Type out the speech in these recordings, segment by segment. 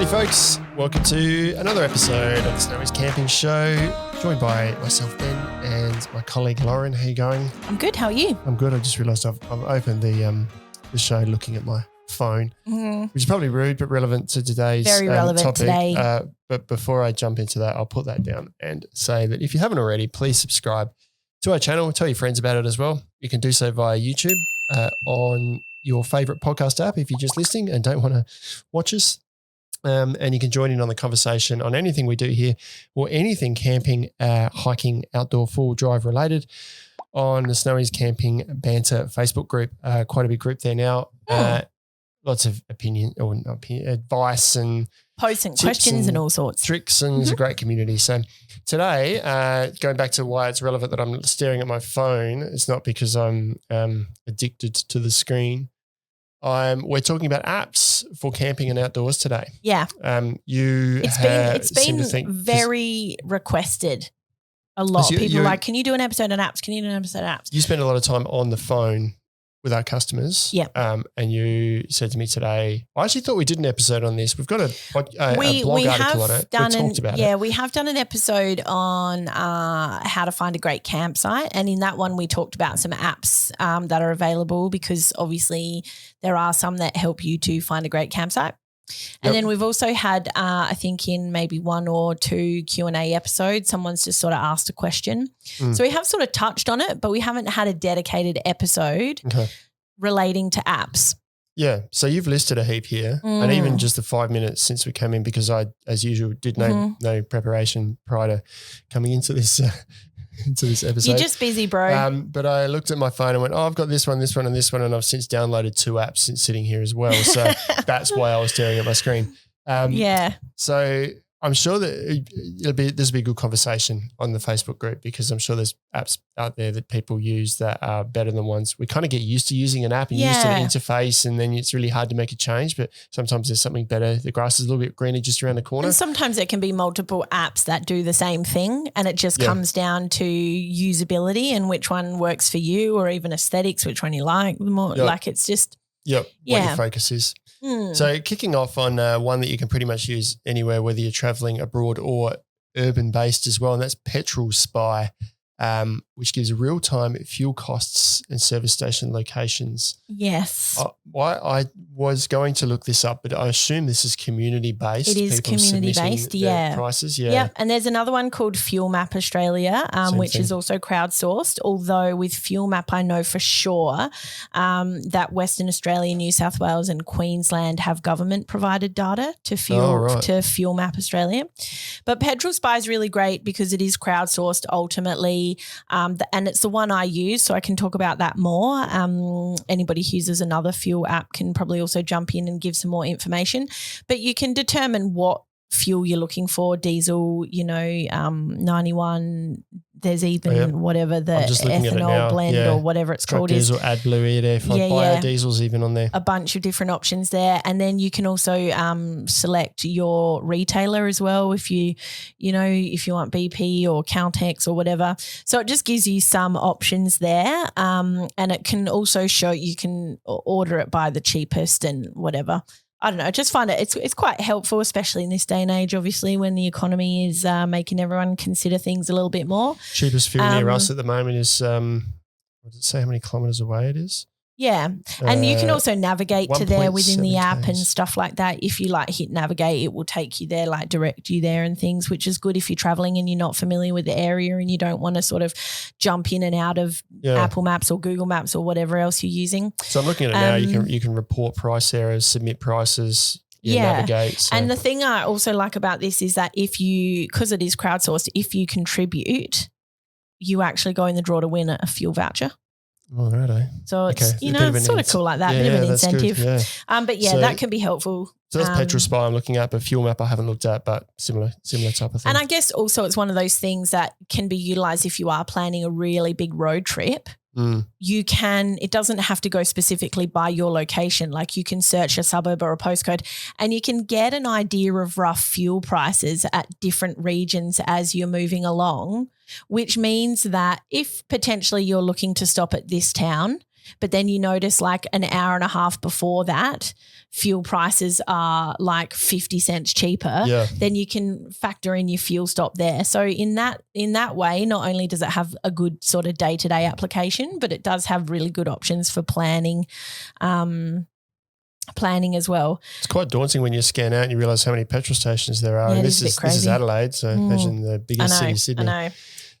Howdy folks, welcome to another episode of the Snowy's Camping Show, joined by myself Ben and my colleague Lauren. How you going? I'm good, how are you? I'm good. I just realised I've opened the show looking at my phone, which is probably rude but relevant to today's Very relevant topic. today. But before I jump into that, I'll put that down and say that if you haven't already, please subscribe to our channel. Tell your friends about it as well. You can do so via YouTube on your favourite podcast app if you're just listening and don't want to watch us. And you can join in on the conversation on anything we do here or anything camping, hiking, outdoor, four-wheel drive related on the Snowy's Camping Banter Facebook group. Quite a big group there now. Lots of advice and posts and questions and all sorts. Tricks, and it's a great community. So today, going back to why it's relevant that I'm staring at my phone, it's not because I'm addicted to the screen. We're talking about apps for camping and outdoors today. Yeah. It's been very requested. A lot. People are like, can you do an episode on apps? Can you do an episode on apps? You spend a lot of time on the phone with our customers. Yeah. And you said to me today, I actually thought we did an episode on this. We've got a blog article on it. We talked about it. We have done an episode on how to find a great campsite. And in that one, we talked about some apps that are available because obviously there are some that help you to find a great campsite. And then we've also had, I think in maybe one or two Q&A episodes, someone's just sort of asked a question. So we have sort of touched on it, but we haven't had a dedicated episode relating to apps. Yeah. So you've listed a heap here and even just the 5 minutes since we came in, because I, as usual, did no preparation prior to coming into this episode. You're just busy, bro. But I looked at my phone and went, I've got this one, and this one, and I've since downloaded 2 apps since sitting here as well. So that's why I was staring at my screen. So I'm sure that there'll be a good conversation on the Facebook group, because I'm sure there's apps out there that people use that are better than ones. We kind of get used to using an app and used to the interface, and then it's really hard to make a change, but sometimes there's something better. The grass is a little bit greener just around the corner. And sometimes there can be multiple apps that do the same thing, and it just comes down to usability and which one works for you, or even aesthetics, which one you like more. Like it's just what your focus is. So kicking off on one that you can pretty much use anywhere, whether you're traveling abroad or urban based as well, and that's Petrol Spy, which gives real-time fuel costs and service station locations. Yes. I was going to look this up, but I assume this is community-based. It is community-based, prices, Yep, and there's another one called Fuel Map Australia, which is also crowdsourced, although with Fuel Map I know for sure that Western Australia, New South Wales and Queensland have government-provided data to Fuel Map Australia. But Petrol Spy is really great because it is crowdsourced ultimately, and it's the one I use, so I can talk about that more. Anybody who uses another fuel app can probably also jump in and give some more information. But you can determine what fuel you're looking for, diesel, 91, there's even whatever the ethanol blend or whatever it's called diesel, AdBlue, EDF, biodiesel's even on there. A bunch of different options there. And then you can also select your retailer as well if you want BP or Caltex or whatever. So it just gives you some options there, and it can also show you can order it by the cheapest and whatever. I don't know. I just find it's quite helpful, especially in this day and age, obviously, when the economy is making everyone consider things a little bit more. Cheapest fuel near us at the moment is, what does it say how many kilometres away it is? Yeah. And you can also navigate to there within the app and stuff like that. If you hit navigate, it will take you there, direct you there and things, which is good if you're traveling and you're not familiar with the area and you don't want to sort of jump in and out of Apple Maps or Google Maps or whatever else you're using. So I'm looking at it now. You can report price errors, submit prices. Navigate. So. And the thing I also like about this is that because it is crowdsourced, if you contribute, you actually go in the draw to win a fuel voucher. Oh, right. So it's, it's sort of cool like that, bit of an incentive. Good, but that can be helpful. So that's Petrol Spy I'm looking at, but Fuel Map I haven't looked at, but similar type of thing. And I guess also it's one of those things that can be utilised if you are planning a really big road trip. It doesn't have to go specifically by your location. Like you can search a suburb or a postcode and you can get an idea of rough fuel prices at different regions as you're moving along, which means that if potentially you're looking to stop at this town, but then you notice like an hour and a half before that, fuel prices are like 50 cents cheaper, then you can factor in your fuel stop there. So in that way, not only does it have a good sort of day-to-day application, but it does have really good options for planning as well. It's quite daunting when you scan out and you realise how many petrol stations there are. Yeah, And this is Adelaide, so imagine the biggest city, Sydney. I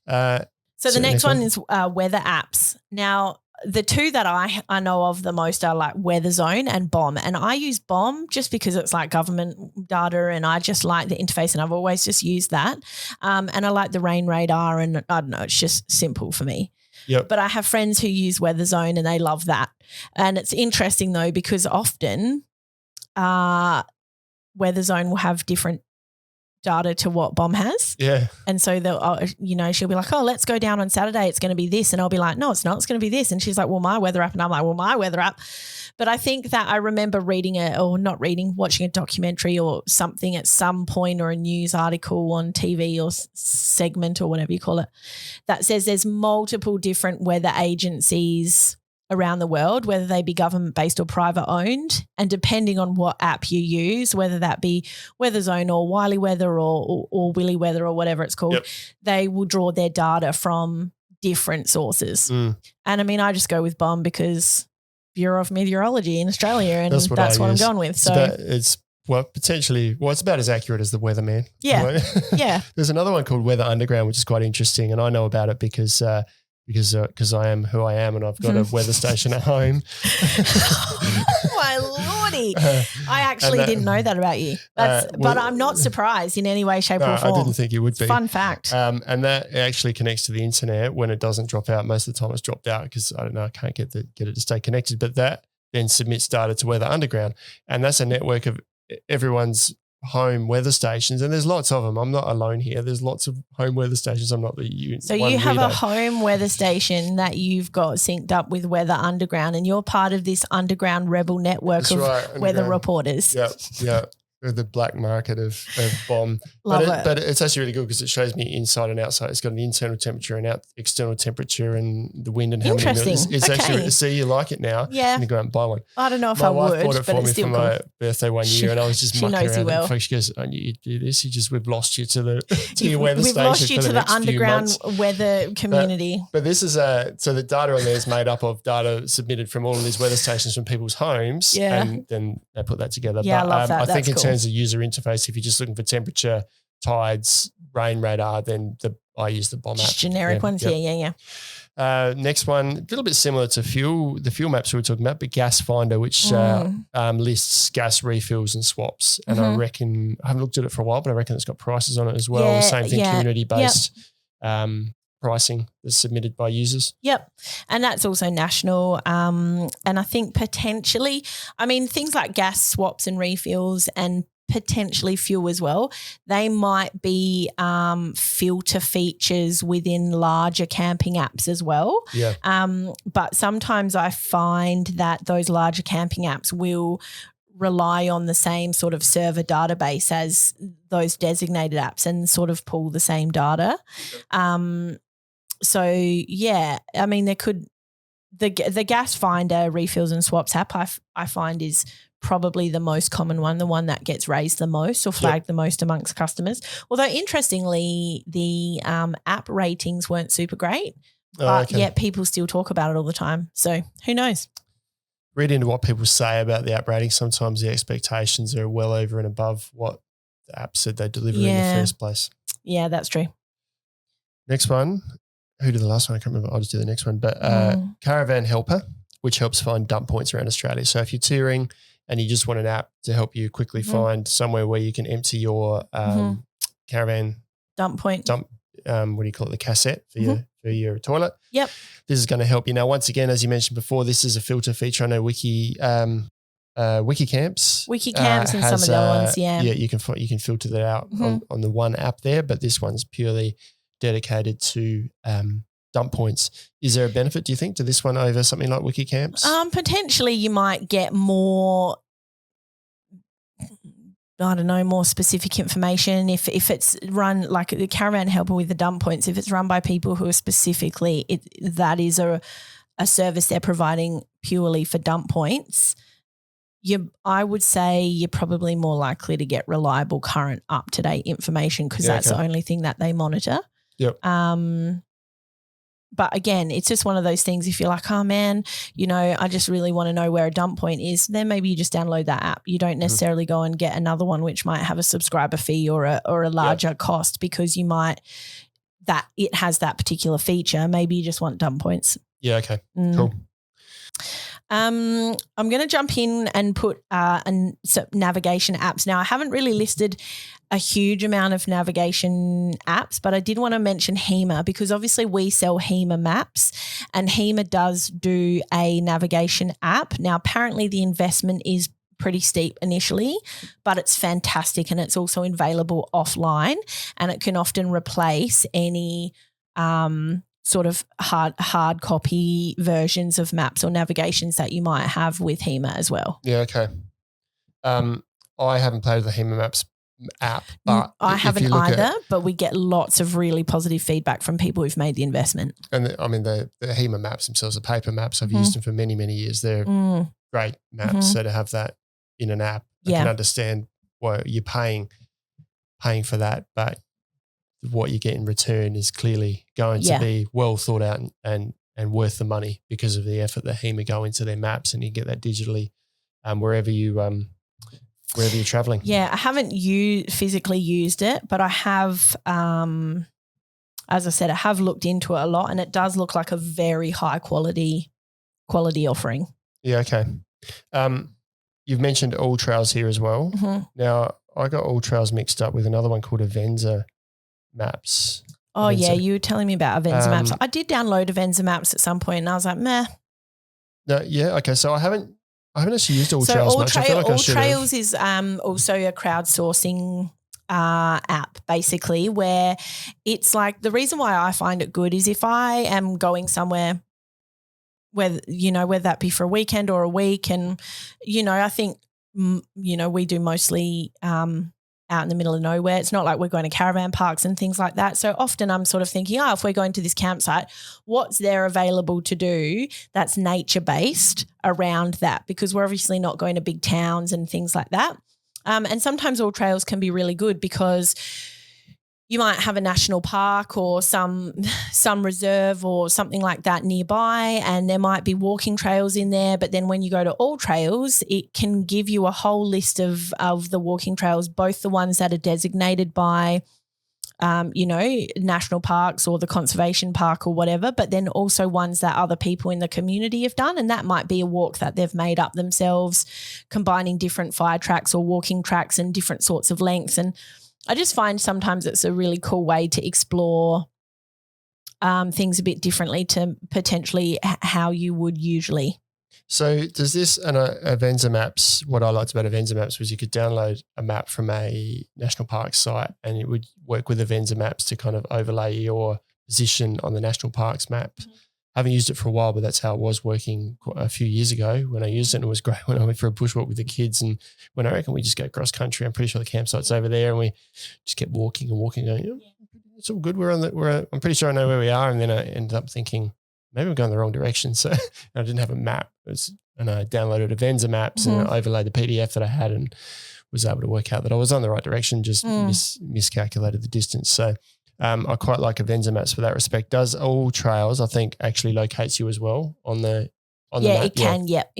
know. So the next one is weather apps. Now, the two that I know of the most are like Weatherzone and BOM. And I use BOM just because it's like government data and I just like the interface and I've always just used that. And I like the rain radar and I don't know, it's just simple for me. Yep. But I have friends who use Weatherzone and they love that. And it's interesting though because often Weatherzone will have different data to what BOM has. Yeah. And so she'll be like, oh, let's go down on Saturday. It's going to be this. And I'll be like, no, it's not. It's going to be this. And she's like, well, my weather app. And I'm like, well, my weather app. But I think that I remember watching a documentary or something at some point or a news article on TV or segment or whatever you call it that says there's multiple different weather agencies around the world, whether they be government-based or private owned, and depending on what app you use, whether that be Weatherzone or Wiley Weather or Willy Weather or whatever it's called, they will draw their data from different sources. And I mean, I just go with BOM because Bureau of Meteorology in Australia, and that's what I'm going with. It's about as accurate as the weatherman. Yeah. Yeah. There's another one called Weather Underground, which is quite interesting, and I know about it because I am who I am and I've got a weather station at home. Oh, my lordy. I actually didn't know that about you. But I'm not surprised in any way, shape or form. I didn't think you would be. Fun fact. And that actually connects to the internet. When it doesn't drop out, most of the time it's dropped out because I don't know, I can't get it to stay connected. But that then submits data to Weather Underground. And that's a network of everyone's home weather stations, and there's lots of them. I'm not alone here. There's lots of home weather stations. I'm not the So you have a home weather station that you've got synced up with Weather Underground, and you're part of this underground rebel network of weather reporters. Yeah. The black market of BOM. But it's actually really good because it shows me inside and outside. It's got an internal temperature and external temperature and the wind and how many minutes. It's actually, see, you like it now. Yeah. And you go out and buy one. I don't know if I would, but it's still cool. My wife bought it for me for my birthday one year and I was just mucking around. Well. She goes, oh, you do this. We've lost you to your weather station. We've lost you to the underground weather community. But this is so the data on there is made up of data submitted from all of these weather stations from people's homes. Yeah. And then they put that together. Yeah, I love that. I think in terms of user interface, if you're just looking for temperature, tides, rain radar, then I use the BOM app. Just generic ones. Yeah. Next one, a little bit similar to the fuel maps we were talking about, but Gas Finder, which lists gas refills and swaps. And I reckon, I haven't looked at it for a while, but I reckon it's got prices on it as well. Same thing, community-based pricing that's submitted by users. Yep. And that's also national. And I think potentially, things like gas swaps and refills and potentially fuel as well, they might be filter features within larger camping apps as well. Yeah. But sometimes I find that those larger camping apps will rely on the same sort of server database as those designated apps and sort of pull the same data. So yeah, there could the Gas Finder refills and swaps app I find is probably the most common one, the one that gets raised the most or flagged the most amongst customers. Although interestingly, the app ratings weren't super great, but yet people still talk about it all the time. So who knows? Read into what people say about the app rating. Sometimes the expectations are well over and above what the app said they delivered in the first place. Yeah, that's true. Next one. Who did the last one? I can't remember. I'll just do the next one. But Caravan Helper, which helps find dump points around Australia. So if you're touring and you just want an app to help you quickly find somewhere where you can empty your caravan dump point. What do you call it? The cassette for your toilet. Yep. This is going to help you. Now, once again, as you mentioned before, this is a filter feature. I know WikiCamps. WikiCamps and some of the other ones, yeah. Yeah, you can filter that out on the one app there, but this one's purely dedicated to dump points. Is there a benefit, do you think, to this one over something like WikiCamps? Potentially you might get more, I don't know, more specific information if it's run like the Caravan Helper with the dump points, if it's run by people who are specifically, that is a service they're providing purely for dump points, I would say you're probably more likely to get reliable, current, up-to-date information because that's the only thing that they monitor. Yep. But again, it's just one of those things. If you're like, oh man, I just really want to know where a dump point is, then maybe you just download that app. You don't necessarily go and get another one which might have a subscriber fee or a larger cost because that it has that particular feature. Maybe you just want dump points. Yeah. Okay. Cool. I'm going to jump in and put navigation apps. Now, I haven't really listed a huge amount of navigation apps, but I did want to mention Hema because obviously we sell Hema Maps and Hema does do a navigation app. Now, apparently the investment is pretty steep initially, but it's fantastic and it's also available offline and it can often replace any sort of hard copy versions of maps or navigations that you might have with Hema as well. Yeah, okay. I haven't played with the Hema Maps app, but I haven't either, but we get lots of really positive feedback from people who've made the investment. And the Hema Maps themselves, the paper maps, I've used them for many, many years. They're great maps. So to have that in an app, I can understand why you're paying for that, but what you get in return is clearly going to be well thought out and worth the money because of the effort that Hema go into their maps, and you get that digitally wherever you're traveling. Yeah, I haven't physically used it, but I have, as I said, I have looked into it a lot, and it does look like a very high quality offering. Yeah, okay. You've mentioned AllTrails here as well. Now, I got AllTrails mixed up with another one called Avenza Maps. Oh, Avenza. Yeah, you were telling me about Avenza Maps. I did download Avenza Maps at some point and I was like, meh. No, yeah, okay. So I haven't actually used AllTrails much. I feel like AllTrails is also a crowdsourcing app basically, where it's like, the reason why I find it good is if I am going somewhere whether that be for a weekend or a week, and I think we do mostly out in the middle of nowhere. It's not like we're going to caravan parks and things like that. So often I'm sort of thinking, if we're going to this campsite, what's there available to do that's nature-based around that? Because we're obviously not going to big towns and things like that. And sometimes AllTrails can be really good because you might have a national park or some reserve or something like that nearby, and there might be walking trails in there. But then when you go to AllTrails, it can give you a whole list of the walking trails, both the ones that are designated by, national parks or the conservation park or whatever, but then also ones that other people in the community have done. And that might be a walk that they've made up themselves, combining different fire tracks or walking tracks and different sorts of lengths. And I just find sometimes it's a really cool way to explore things a bit differently to potentially how you would usually. So does this and Avenza Maps, what I liked about Avenza Maps was you could download a map from a national park site and it would work with Avenza Maps to kind of overlay your position on the national parks map. I haven't used it for a while, but that's how it was working a few years ago when I used it. And it was great when I went for a bushwalk with the kids. And when I reckon we just go cross country, I'm pretty sure the campsite's over there, and we just kept walking and walking, going, it's all good. I'm pretty sure I know where we are. And then I ended up thinking, maybe we're going the wrong direction. So I didn't have a map. And I downloaded Avenza Maps and I overlaid the PDF that I had and was able to work out that I was on the right direction, just miscalculated the distance. So I quite like Avenza Maps for that respect. Does AllTrails, I think, actually locates you as well on the map? It can. Yep,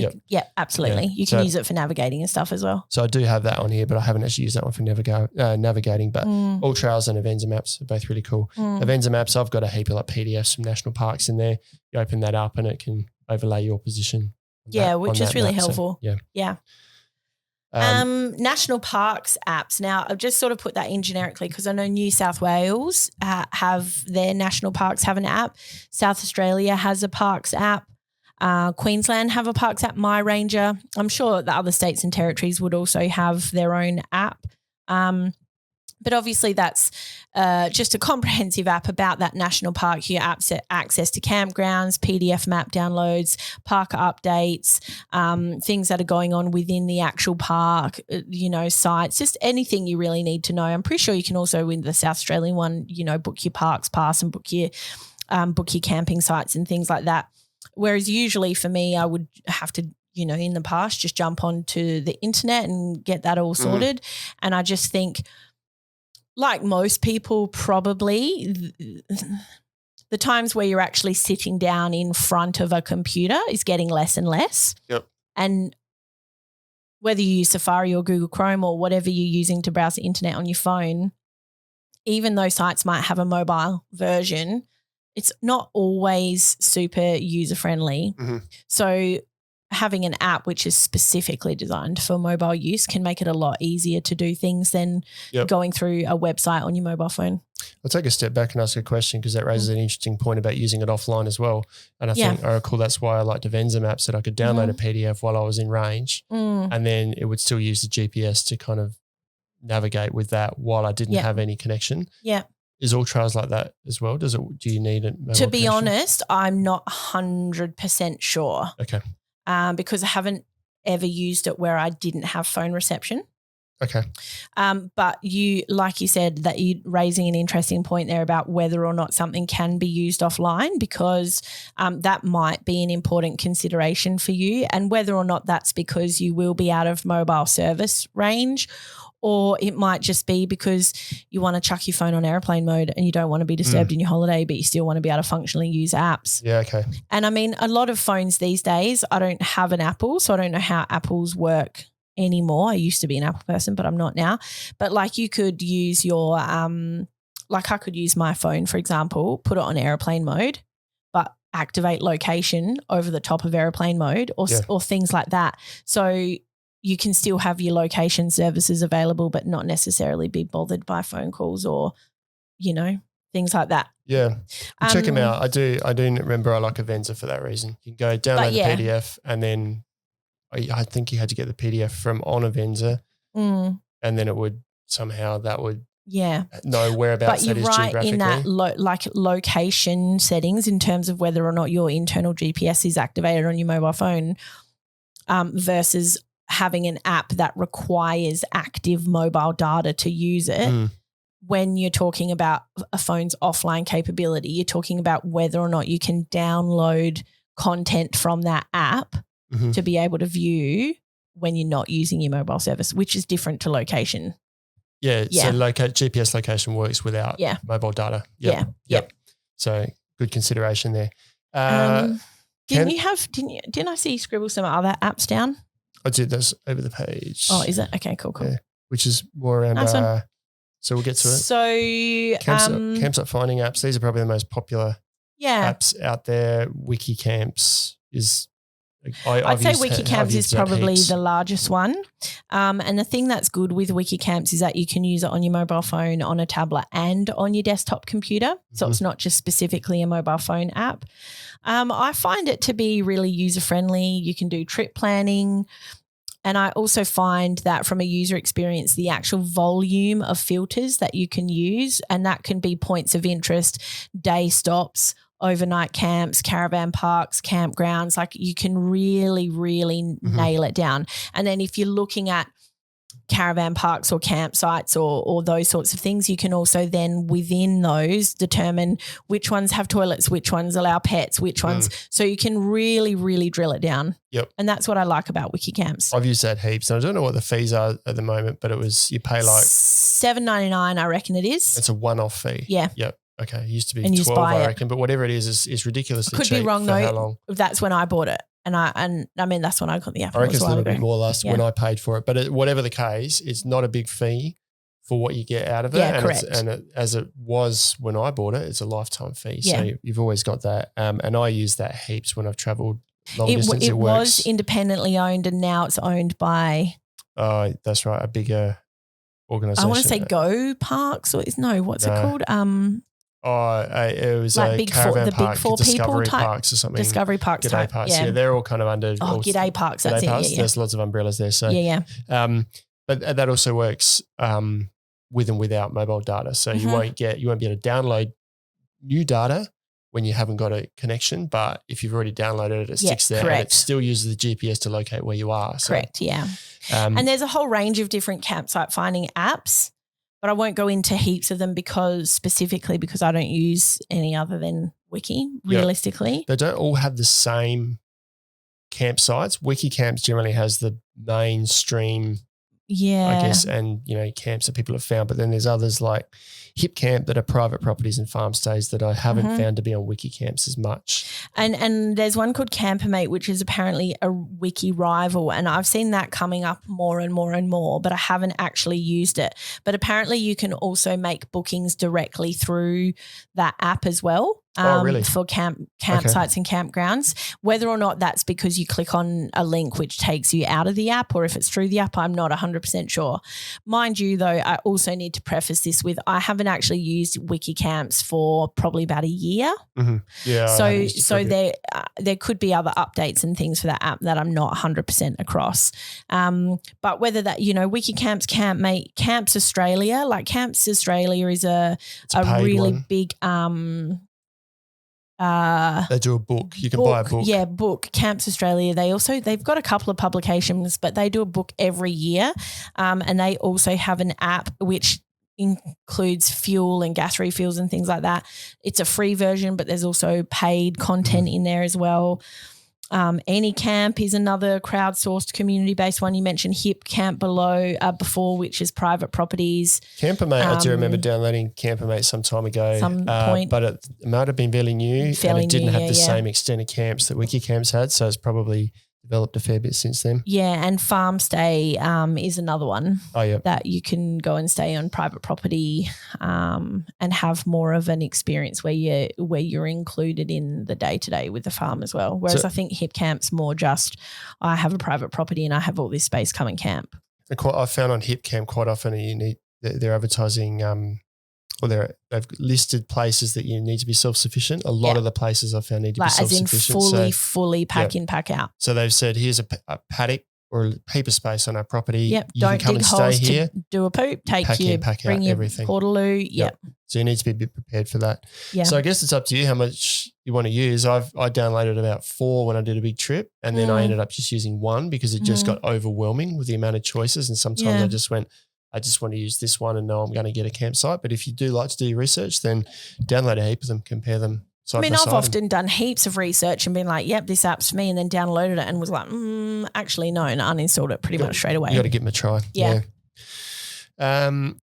absolutely. You can use it for navigating and stuff as well. So I do have that on here, but I haven't actually used that one for navigating. But AllTrails and Avenza Maps are both really cool. Avenza Maps, I've got a heap of like PDFs from national parks in there. You open that up and it can overlay your position. Which is really helpful. So, yeah. National parks apps. Now, I've just sort of put that in generically because I know New South Wales have their national parks have an app. South Australia has a parks app. Queensland have a parks app. My Ranger. I'm sure the other states and territories would also have their own app. But obviously that's just a comprehensive app about that national park. You have access to campgrounds, PDF map downloads, park updates, things that are going on within the actual park, sites, just anything you really need to know. I'm pretty sure you can also, in the South Australian one, book your parks pass and book your camping sites and things like that. Whereas usually for me, I would have to, in the past, just jump onto the internet and get that all sorted. And I just think, like most people probably, the times where you're actually sitting down in front of a computer is getting less and less. Yep. And whether you use Safari or Google Chrome or whatever you're using to browse the internet on your phone, even though sites might have a mobile version, it's not always super user-friendly. So having an app which is specifically designed for mobile use can make it a lot easier to do things than going through a website on your mobile phone. I'll take a step back and ask a question because that raises an interesting point about using it offline as well. And I recall that's why I liked Avenza Maps, that I could download a PDF while I was in range and then it would still use the GPS to kind of navigate with that while I didn't have any connection. Yeah. Is AllTrails like that as well? Do you need it? To be honest, I'm not 100% sure. Okay. Because I haven't ever used it where I didn't have phone reception. Okay. But like you said, that you're raising an interesting point there about whether or not something can be used offline, because that might be an important consideration for you, and whether or not that's because you will be out of mobile service range, or it might just be because you want to chuck your phone on airplane mode and you don't want to be disturbed in your holiday, but you still want to be able to functionally use apps. Yeah, okay. And I mean, a lot of phones these days, I don't have an Apple, so I don't know how Apples work anymore. I used to be an Apple person, but I'm not now. But like you could use your like I could use my phone, for example, put it on airplane mode, but activate location over the top of airplane mode or things like that. So you can still have your location services available but not necessarily be bothered by phone calls or, things like that. Yeah. Check them out. I do remember I like Avenza for that reason. You can go download the PDF and then I think you had to get the PDF from on Avenza and then it would somehow know whereabouts that is geographically. But you're right in that location settings in terms of whether or not your internal GPS is activated on your mobile phone versus having an app that requires active mobile data to use it. When you're talking about a phone's offline capability, you're talking about whether or not you can download content from that app to be able to view when you're not using your mobile service, which is different to location. Yeah. So GPS location works without mobile data. Yep. So good consideration there. Didn't I see you scribble some other apps down? I did this over the page. Oh, is it? Okay, cool. Yeah, which is more around so we'll get to it. So campsite finding apps. These are probably the most popular apps out there. WikiCamps is I'd say WikiCamps is probably the largest one. And the thing that's good with WikiCamps is that you can use it on your mobile phone, on a tablet and on your desktop computer. So it's not just specifically a mobile phone app. I find it to be really user-friendly. You can do trip planning. And I also find that from a user experience, the actual volume of filters that you can use, and that can be points of interest, day stops, overnight camps, caravan parks, campgrounds, like you can really, really nail it down. And then if you're looking at caravan parks or campsites or those sorts of things, you can also then within those determine which ones have toilets, which ones allow pets, which ones. So you can really, really drill it down. Yep. And that's what I like about WikiCamps. I've used that heaps. And I don't know what the fees are at the moment, but you pay like $7.99, I reckon it is. It's a one-off fee. Yeah. Yep. Okay. It used to be 12, I reckon, but whatever it is ridiculously cheap. Could be wrong though. How long? That's when I bought it. And I mean, that's when I got the app. I reckon it's a little bit more when I paid for it. But whatever the case, it's not a big fee for what you get out of it. Yeah, correct. As it was when I bought it, it's a lifetime fee. So you've always got that. And I use that heaps when I've travelled long distance. It was independently owned and now it's owned by. Oh, that's right. A bigger organisation. I want to say Go Parks what's it called? It was like a caravan park, big four Discovery people type, Parks or something. Discovery Parks G'day type. Parks. Yeah, they're all kind of under. G'day Parks. That's Parks. it. Yeah. There's lots of umbrellas there. So but that also works with and without mobile data. So you won't be able to download new data when you haven't got a connection. But if you've already downloaded it, it sticks there and it still uses the GPS to locate where you are. So, correct. Yeah. And there's a whole range of different campsite finding apps. But I won't go into heaps of them because I don't use any other than Wiki, realistically. They don't all have the same campsites. WikiCamps generally has the mainstream, I guess, and, camps that people have found. But then there's others like HipCamp that are private properties and farm stays that I haven't found to be on WikiCamps as much. And there's one called CamperMate, which is apparently a Wiki rival, and I've seen that coming up more and more and more, but I haven't actually used it. But apparently you can also make bookings directly through that app as well. Really? For campsites and campgrounds. Whether or not that's because you click on a link which takes you out of the app, or if it's through the app, I'm not 100% sure. Mind you, though, I also need to preface this with I haven't actually used WikiCamps for probably about a year. Mm-hmm. Yeah. So there could be other updates and things for that app that I'm not 100% across. But whether that, WikiCamps, CampMate, Camps Australia, like Camps Australia is a really one. Big they do a book. You can buy a book. Yeah, book. Camps Australia. They've got a couple of publications, but they do a book every year. And they also have an app which includes fuel and gas refills and things like that. It's a free version, but there's also paid content in there as well. Anycamp is another crowdsourced community-based one. You mentioned HipCamp before, which is private properties. CamperMate, I do remember downloading CamperMate some time ago. But it might have been fairly new and it didn't have the same extent of camps that WikiCamps had, so it's probably developed a fair bit since then. Yeah, and Farm Stay is another one that you can go and stay on private property and have more of an experience where you're included in the day-to-day with the farm as well. Whereas I think HipCamp's more just I have a private property and I have all this space, come and camp. I found on HipCamp quite often they're advertising they've listed places that you need to be self-sufficient. A lot of the places I've found need to be self-sufficient. As in fully pack in, pack out. So they've said, here's a paddock or a heap of space on our property. Yep. You Don't can come dig and stay holes here. To do a poop. Take pack your, in, pack bring out, your everything. Portaloo. Yep. So you need to be a bit prepared for that. Yeah. So I guess it's up to you how much you want to use. I downloaded about 4 when I did a big trip, and then I ended up just using 1 because it just got overwhelming with the amount of choices. And sometimes I just want to use this one and know I'm going to get a campsite. But if you do like to do your research, then download a heap of them, compare them side by side. I've often done heaps of research and been like, yep, this app's for me, and then downloaded it and was like, actually no, and uninstalled it pretty much straight away. You got to give them a try. Yeah. Some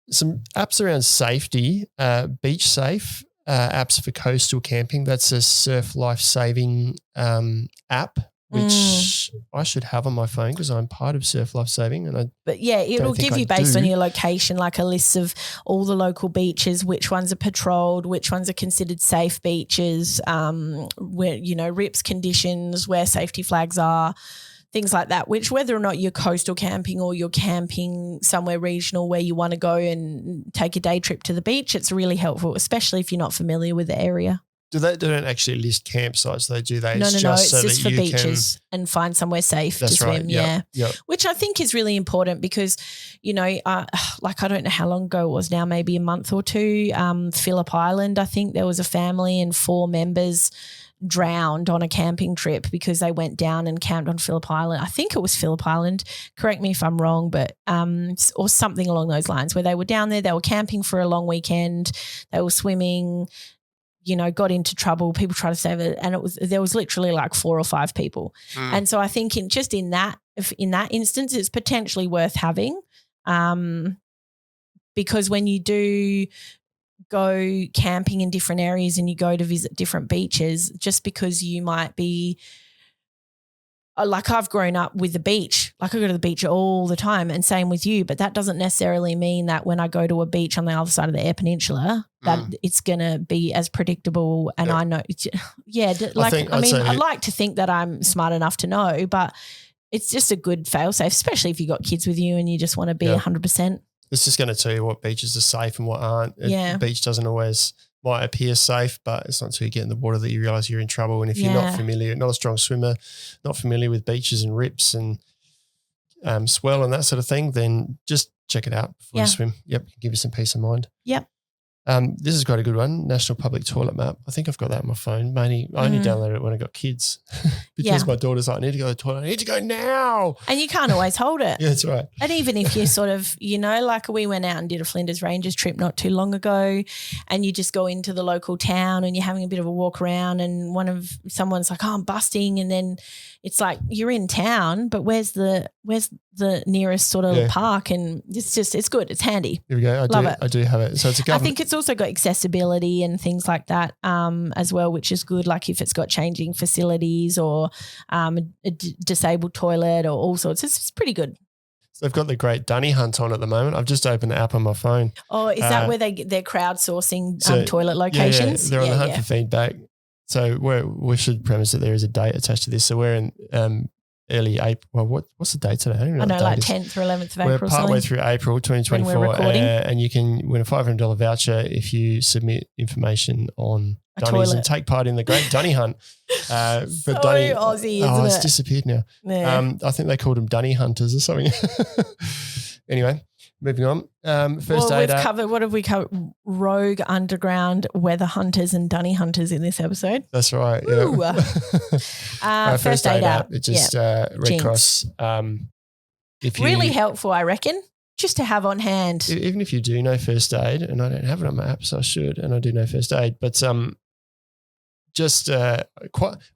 apps around safety, Beachsafe, apps for coastal camping. That's a surf life saving app, which I should have on my phone because I'm part of Surf Life Saving. It'll give you based on your location, like a list of all the local beaches, which ones are patrolled, which ones are considered safe beaches, where, RIPS conditions, where safety flags are, things like that, which whether or not you're coastal camping or you're camping somewhere regional where you want to go and take a day trip to the beach, it's really helpful, especially if you're not familiar with the area. They don't actually list campsites, though, do they? No. It's just for beaches and find somewhere safe to swim. Right. Yeah. Yep. Which I think is really important because, I don't know how long ago it was now, maybe a month or two. Phillip Island, I think there was a family and 4 members drowned on a camping trip because they went down and camped on Phillip Island. I think it was Phillip Island. Correct me if I'm wrong, but or something along those lines where they were down there. They were camping for a long weekend. They were swimming. Got into trouble. People tried to save it, and there was literally like 4 or 5 people. And so I think in that instance, it's potentially worth having, because when you do go camping in different areas and you go to visit different beaches, just because you might be like I've grown up with the beach, like I go to the beach all the time, and same with you, but that doesn't necessarily mean that when I go to a beach on the other side of the Eyre Peninsula that it's going to be as predictable. And I know, I like to think that I'm smart enough to know, but it's just a good fail-safe, especially if you've got kids with you and you just want to be 100%. It's just going to tell you what beaches are safe and what aren't. The beach doesn't always might appear safe, but it's not until you get in the water that you realise you're in trouble. And if you're not familiar, not a strong swimmer, not familiar with beaches and rips and swell and that sort of thing, then just check it out before you swim. Yep, give you some peace of mind. Yep. This is quite a good one. National Public Toilet Map. I think I've got that on my phone. Mainly, I only downloaded it when I got kids because my daughter's like, I need to go to the toilet. I need to go now. And you can't always hold it. Yeah, that's right. And even if you sort of, like we went out and did a Flinders Ranges trip not too long ago, and you just go into the local town and you're having a bit of a walk around, and someone's like, oh, I'm busting. And then it's like, you're in town, but where's the nearest sort of park? And it's good. It's handy. Here we go. I do have it. So it's a government. I think it's also got accessibility and things like that as well, which is good. Like if it's got changing facilities or a disabled toilet or all sorts, it's pretty good. So they've got the Great Dunny Hunt on at the moment. I've just opened the app on my phone. Oh, is that where they're crowdsourcing toilet locations? Yeah, they're on the hunt for feedback. So we should premise that there is a date attached to this. So we're in early April. Well, what's the date today? I don't know. Like 10th or 11th of April. We're partway through April 2024. When we're recording. And you can win a $500 voucher if you submit information on Dunnies and take part in the Great Dunny Hunt. So Dunny, Aussie, isn't it's it? disappeared now. Yeah. I think they called them Dunny Hunters or something. Anyway, moving on. First aid app. What have we covered? Rogue, underground, weather hunters and dunny hunters in this episode. That's right. Yeah. First aid app. It's just Red Cross. Really helpful, I reckon, just to have on hand. Even if you do know first aid, and I don't have it on my app, so I should, and I do know first aid, but I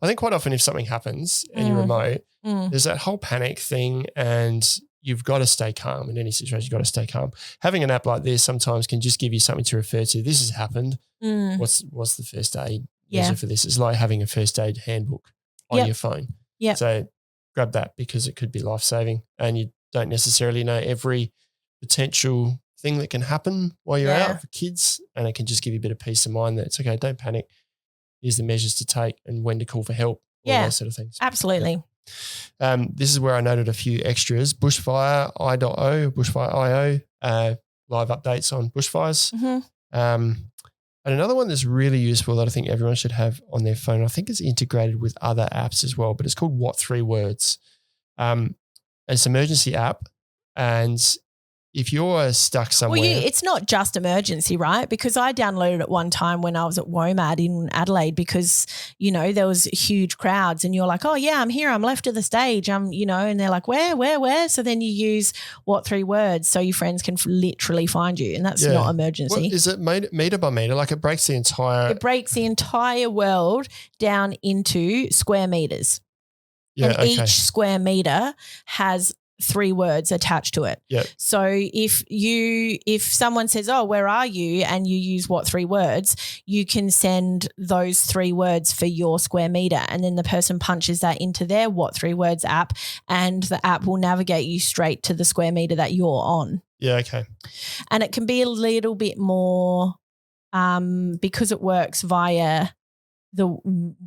think quite often if something happens and you're remote, there's that whole panic thing, and you've got to stay calm in any situation. You've got to stay calm. Having an app like this sometimes can just give you something to refer to. This has happened. What's the first aid measure for this? It's like having a first aid handbook on your phone. Yeah. So grab that because it could be life-saving, and you don't necessarily know every potential thing that can happen while you're out for kids, and it can just give you a bit of peace of mind that it's okay, don't panic. Here's the measures to take and when to call for help, all those sort of things. Absolutely. This is where I noted a few extras. Bushfire Bushfire.io, live updates on bushfires. And another one that's really useful that I think everyone should have on their phone, I think it's integrated with other apps as well, but it's called What 3 Words. It's an emergency app, and if you're stuck somewhere. Well, it's not just emergency, right? Because I downloaded it one time when I was at WOMAD in Adelaide because, there was huge crowds and you're like, oh, yeah, I'm here. I'm left of the stage. And they're like, where? So then you use What 3 Words so your friends can literally find you, and that's not emergency. What, is it meter by meter? Like it breaks the entire world down into square meters. Yeah, and each square meter has 3 words attached to it. Yep. So if someone says, oh, where are you? And you use What 3 Words, you can send those 3 words for your square meter. And then the person punches that into their What 3 Words app, and the app will navigate you straight to the square meter that you're on. Yeah. Okay. And it can be a little bit more because it works via the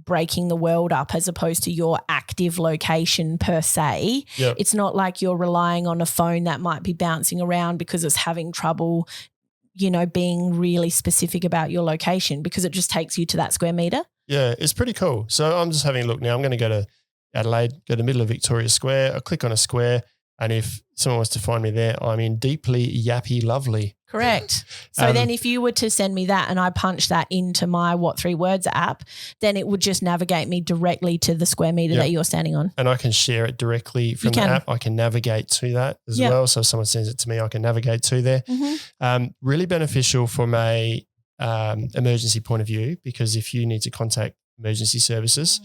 breaking the world up as opposed to your active location per se. Yep. It's not like you're relying on a phone that might be bouncing around because it's having trouble, being really specific about your location, because it just takes you to that square meter. Yeah, it's pretty cool. So I'm just having a look now. I'm going to go to Adelaide, go to the middle of Victoria Square. I click on a square, and if someone wants to find me there, I'm in deeply yappy lovely. Correct. So then if you were to send me that and I punch that into my What 3 Words app, then it would just navigate me directly to the square meter that you're standing on. And I can share it directly from the app. I can navigate to that as well. So if someone sends it to me, I can navigate to there. Really beneficial from a emergency point of view, because if you need to contact emergency services,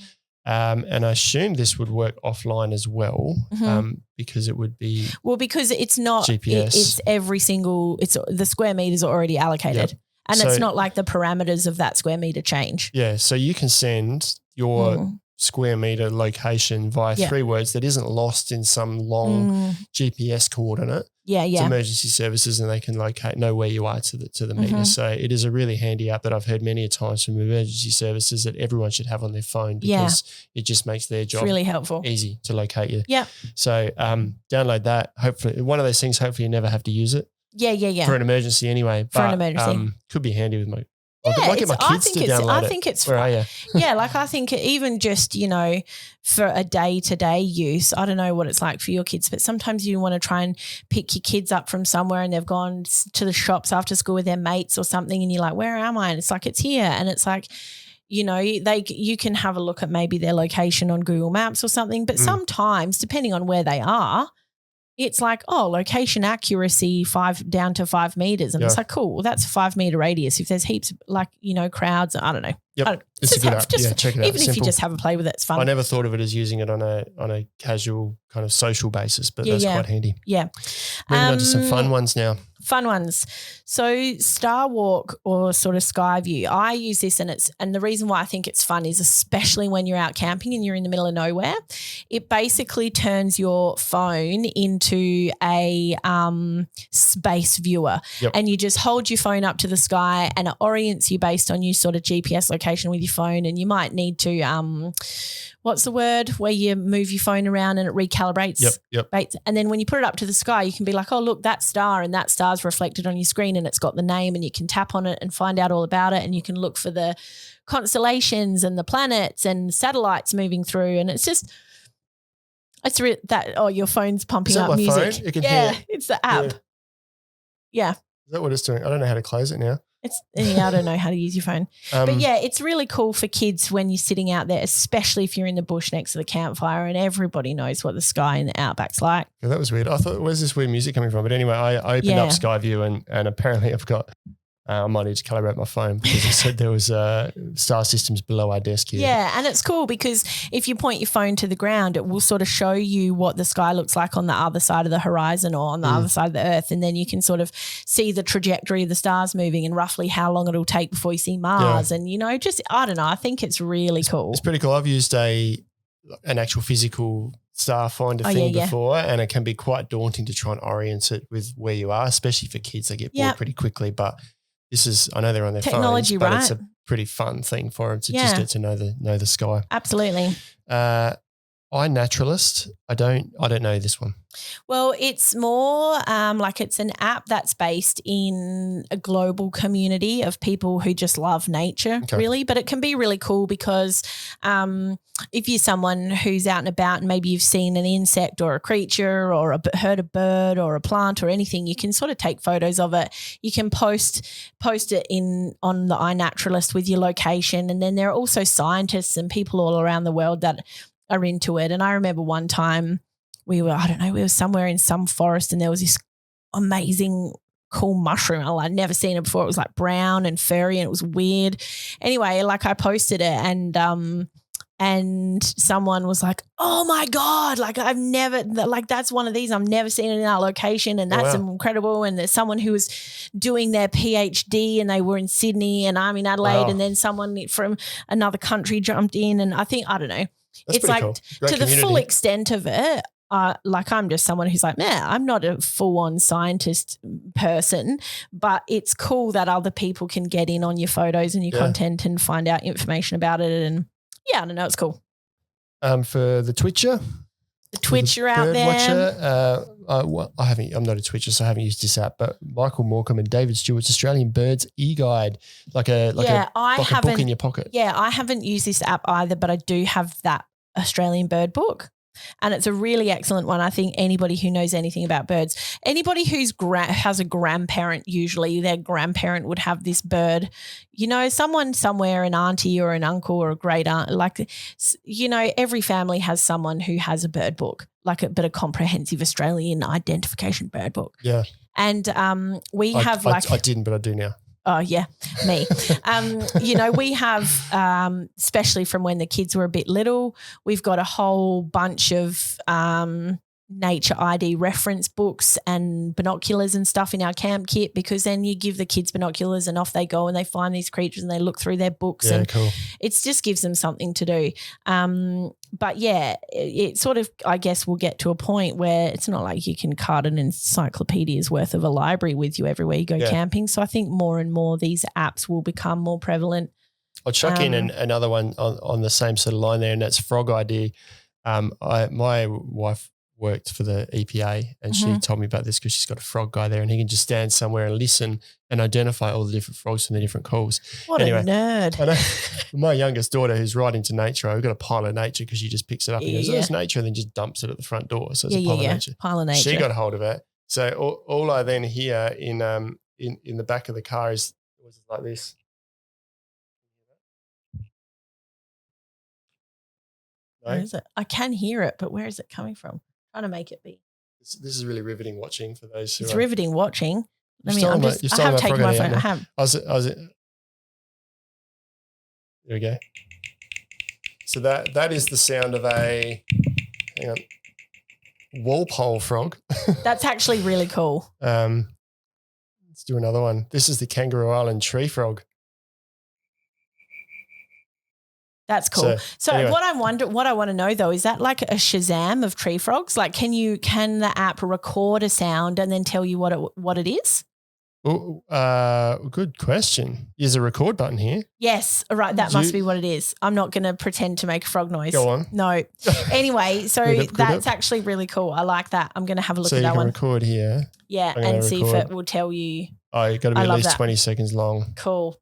and I assume this would work offline as well, because it would be because it's not GPS. It's the square meters are already allocated, and so, it's not like the parameters of that square meter change. Yeah, so you can send your square meter location via 3 words that isn't lost in some long GPS coordinate. To emergency services, and they can know where you are to the meter. So it is a really handy app that I've heard many a times from emergency services that everyone should have on their phone, because it just makes their job really helpful, easy to locate you. Yeah. So download that. Hopefully, one of those things. Hopefully, you never have to use it. Yeah. For an emergency, anyway. For an emergency, could be handy with I might get my kids to download it. I think it's Where are you? Yeah, like I think even just, for a day-to-day use, I don't know what it's like for your kids, but sometimes you want to try and pick your kids up from somewhere and they've gone to the shops after school with their mates or something and you're like, where am I? And it's like, it's here. And it's like, you can have a look at maybe their location on Google Maps or something, but sometimes depending on where they are, it's like, location accuracy down to 5 meters. And it's like, cool, well, that's a 5 meter radius. If there's heaps crowds, I don't know. Yep. It's a good app. Check it out. Even if you just have a play with it, it's fun. I never thought of it as using it on a casual kind of social basis, but that's quite handy. Yeah. Moving on to some fun ones now. Fun ones. So Star Walk or sort of Sky View, I use this and the reason why I think it's fun is especially when you're out camping and you're in the middle of nowhere, it basically turns your phone into a space viewer and you just hold your phone up to the sky and it orients you based on your sort of GPS location with your phone, and you might need to what's the word where you move your phone around and it recalibrates. Yep. And then when you put it up to the sky, you can be like, oh, look, that star, and that star's reflected on your screen and it's got the name, and you can tap on it and find out all about it, and you can look for the constellations and the planets and satellites moving through, and it's just your phone's pumping up music. Phone? You can hear it. It's the app. Yeah. Is that what it's doing? I don't know how to close it now. I don't know how to use your phone. But yeah, it's really cool for kids when you're sitting out there, especially if you're in the bush next to the campfire and everybody knows what the sky in the outback's like. Yeah, that was weird. I thought, where's this weird music coming from? But anyway, I opened up Skyview and apparently I've got I might need to calibrate my phone because it said there was star systems below our desk here. Yeah, and it's cool because if you point your phone to the ground, it will sort of show you what the sky looks like on the other side of the horizon or on the other side of the earth, and then you can sort of see the trajectory of the stars moving and roughly how long it'll take before you see Mars. And, just, I don't know, I think it's really cool. It's pretty cool. I've used an actual physical star finder thing before, and it can be quite daunting to try and orient it with where you are, especially for kids. They get bored pretty quickly, but this is, I know they're on their technology, phones, but it's a pretty fun thing for them to just get to know the sky. Absolutely. iNaturalist, I don't know this one. Well, it's more like it's an app that's based in a global community of people who just love nature, really. But it can be really cool because if you're someone who's out and about and maybe you've seen an insect or a creature or heard a bird or a plant or anything, you can sort of take photos of it. You can post it on the iNaturalist with your location, and then there are also scientists and people all around the world that are into it. And I remember one time we were somewhere in some forest and there was this amazing cool mushroom. I'd never seen it before. It was like brown and furry and it was weird. Anyway, like I posted it and someone was like, oh my God, like I've never, like that's one of these, I've never seen it in our location and that's incredible. And there's someone who was doing their PhD and they were in Sydney and I'm in Adelaide and then someone from another country jumped in, and I don't know. That's it's like cool. to the full extent of it. Like I'm just someone who's like, I'm not a full-on scientist person, but it's cool that other people can get in on your photos and your content and find out information about it. And I don't know, it's cool. For the Twitcher. The Twitcher out there. Watcher, I'm not a Twitcher, so I haven't used this app, but Michael Morcombe and David Stewart's Australian Birds e-guide, like a book in your pocket. Yeah, I haven't used this app either, but I do have that Australian bird book. And it's a really excellent one. I think anybody who knows anything about birds, anybody who's has a grandparent, usually their grandparent would have this bird, someone somewhere, an auntie or an uncle or a great aunt, every family has someone who has a bird book, but a comprehensive Australian identification bird book. Yeah. And I didn't, but I do now. Oh, yeah, me. We have, especially from when the kids were a bit little, we've got a whole bunch of nature ID reference books and binoculars and stuff in our camp kit, because then you give the kids binoculars and off they go and they find these creatures and they look through their books and it just gives them something to do. But yeah, it sort of, I guess we'll get to a point where it's not like you can cart an encyclopedia's worth of a library with you everywhere you go camping. So I think more and more these apps will become more prevalent. I'll chuck in another one on the same sort of line there, and that's Frog ID. My wife worked for the EPA, and she told me about this because she's got a frog guy there, and he can just stand somewhere and listen and identify all the different frogs from the different calls. What a nerd. I know my youngest daughter, who's right into nature, I've got a pile of nature because she just picks it up and goes, oh, it's nature, and then just dumps it at the front door. So it's a pile of nature. Pile of nature. She got hold of it. So all I then hear in the back of the car is like this. No? Where is it? I can hear it, but where is it coming from? I'm trying to make it be. This is really riveting watching for those who It's riveting watching. I have taken my phone. I have. There we go. So that is the sound of a Walpole frog. That's actually really cool. Let's do another one. This is the Kangaroo Island tree frog. That's cool. So anyway. What I want to know though, is that like a Shazam of tree frogs? Like can the app record a sound and then tell you what it is? Oh, good question. Is a record button here? Yes. Right. That must be what it is. I'm not going to pretend to make a frog noise. Go on. No. Anyway, so that's actually really cool. I like that. I'm going to have a look at that one. So you can record here. Yeah. And see if it will tell you. Oh, you've got to be at least 20 seconds long. Cool.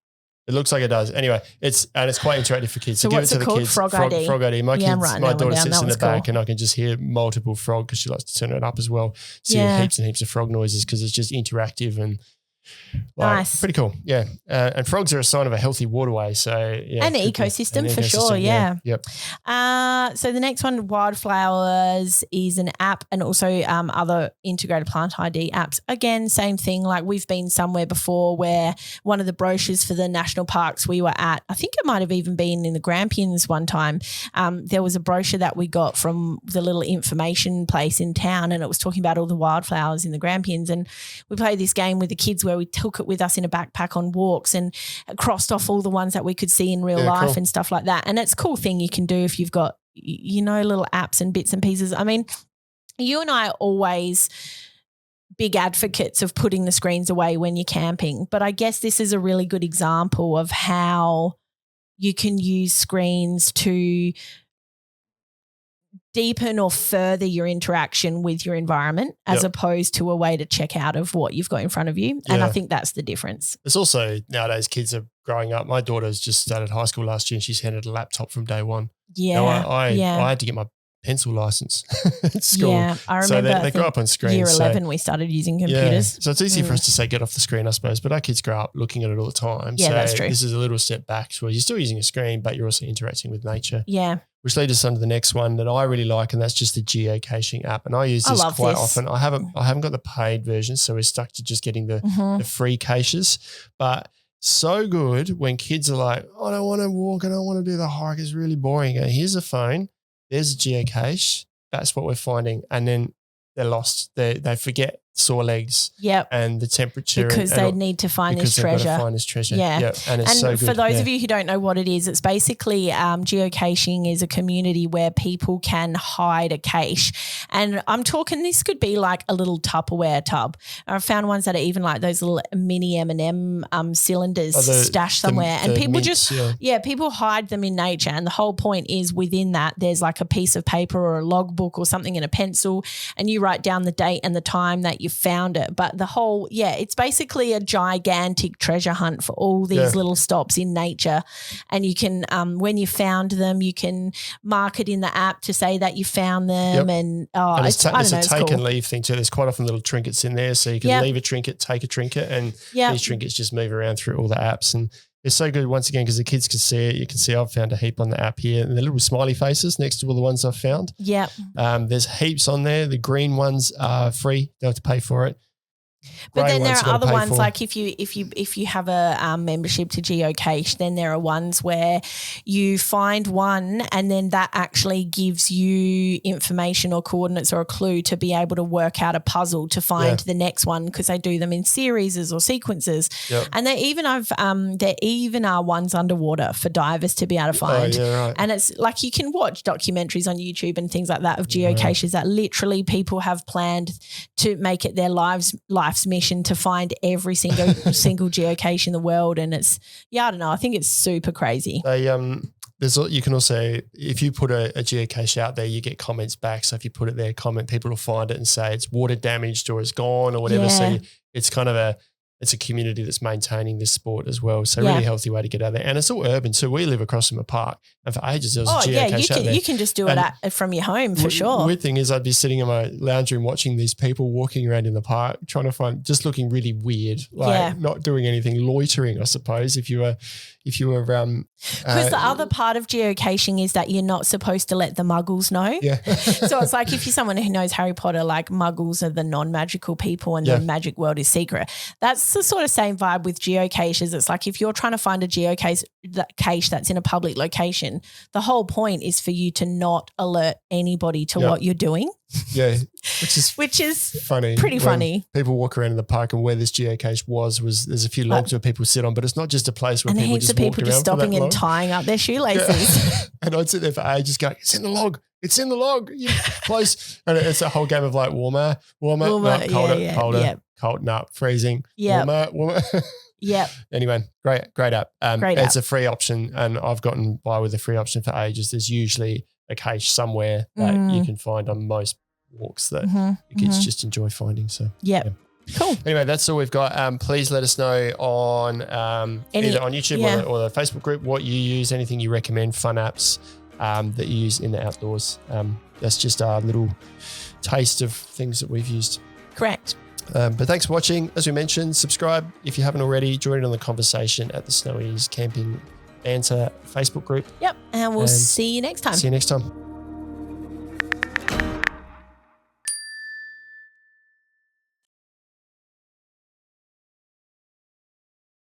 It looks like it does. Anyway, it's quite interactive for kids. So give what's it to it the called? kids. Frog ID. Frog ID. My daughter sits in the back, cool. and I can just hear multiple frog because she likes to turn it up as well. So heaps and heaps of frog noises because it's just interactive and nice. Pretty cool. Yeah. And frogs are a sign of a healthy waterway. So an ecosystem for sure. Yeah. Yep. So the next one, Wildflowers, is an app, and also other integrated plant ID apps. Again, same thing. Like we've been somewhere before where one of the brochures for the national parks we were at, I think it might have even been in the Grampians one time. There was a brochure that we got from the little information place in town, and it was talking about all the wildflowers in the Grampians. And we played this game with the kids where we took it with us in a backpack on walks and crossed off all the ones that we could see in real life and stuff like that. And it's a cool thing you can do if you've got, little apps and bits and pieces. I mean, you and I are always big advocates of putting the screens away when you're camping, but I guess this is a really good example of how you can use screens to deepen or further your interaction with your environment as opposed to a way to check out of what you've got in front of you. And I think that's the difference. It's also nowadays kids are growing up. My daughter's just started high school last year and she's handed a laptop from day one. Yeah. I had to get my pencil license at school. Yeah, I remember. So they grow up on screens. Year 11 we started using computers. Yeah. So it's easy for us to say get off the screen, I suppose, but our kids grow up looking at it all the time. Yeah, so that's true. This is a little step back where you're still using a screen, but you're also interacting with nature. Yeah. Which leads us on to the next one that I really like, and that's just the geocaching app. And I use this quite often. I haven't got the paid version, so we're stuck to just getting the free caches. But so good when kids are like, I don't want to walk, I don't want to do the hike, it's really boring. And here's a phone, there's a geocache. That's what we're finding. And then they're lost. They forget sore legs and the temperature. Because they need to find this treasure. Got to find this treasure. Yeah. Yep. And it's so good. For those of you who don't know what it is, it's basically geocaching is a community where people can hide a cache. And I'm talking, this could be like a little Tupperware tub. I found ones that are even like those little mini M&M cylinders stashed somewhere. And people mints, people hide them in nature. And the whole point is within that, there's like a piece of paper or a logbook or something and a pencil, and you write down the date and the time that you found it. But the whole, it's basically a gigantic treasure hunt for all these little stops in nature. And you can, when you found them, you can mark it in the app to say that you found them. And it's a take and leave thing too. There's quite often little trinkets in there. So you can leave a trinket, take a trinket, and these trinkets just move around through all the apps. And it's so good once again because the kids can see it. You can see I've found a heap on the app here, and the little smiley faces next to all the ones I've found. Yeah. There's heaps on there. The green ones are free. Don't have to pay for it. But then there are other ones like if you have a membership to Geocache, then there are ones where you find one and then that actually gives you information or coordinates or a clue to be able to work out a puzzle to find the next one, because they do them in series or sequences. Yep. And there even are ones underwater for divers to be able to find. Right. And it's like you can watch documentaries on YouTube and things like that of geocaches that literally people have planned to make it their life's mission to find every single geocache in the world. And it's, I don't know, I think it's super crazy. You can also, if you put a geocache out there, you get comments back. So if you put it there, people will find it and say it's water damaged or it's gone or whatever. So it's kind of it's a community that's maintaining this sport as well. So really healthy way to get out there. And it's all urban. So we live across from a park. And for ages there was a geocache out there. You can just do it from your home for sure. The weird thing is I'd be sitting in my lounge room watching these people walking around in the park trying to find, just looking really weird, not doing anything, loitering, I suppose, if you were because the other part of geocaching is that you're not supposed to let the muggles know. Yeah. So it's like if you're someone who knows Harry Potter, like muggles are the non-magical people and the magic world is secret. That's the sort of same vibe with geocaches. It's like if you're trying to find a geocache that's in a public location, the whole point is for you to not alert anybody to what you're doing. Yeah. Which is funny. Pretty funny. People walk around in the park and where this geocache was there's a few logs where people sit on, but it's not just a place where people just walk around. And heaps of people just stopping and tying up their shoelaces. Yeah. And I'd sit there for ages going, it's in the log. It's in the log. You're close. And it's a whole game of like warmer, no, colder, cold, no, freezing, warmer. Yeah. Anyway, great app. It's a free option and I've gotten by with a free option for ages. There's usually a cache somewhere that you can find on most walks that the kids just enjoy finding. So cool. Anyway, that's all we've got. Please let us know on either on YouTube or the Facebook group what you use, anything you recommend, fun apps that you use in the outdoors. That's just our little taste of things that we've used. Correct. But thanks for watching. As we mentioned, subscribe if you haven't already. Join in on the conversation at the Snowies Camping Banter Facebook group. Yep. And we'll see you next time. See you next time.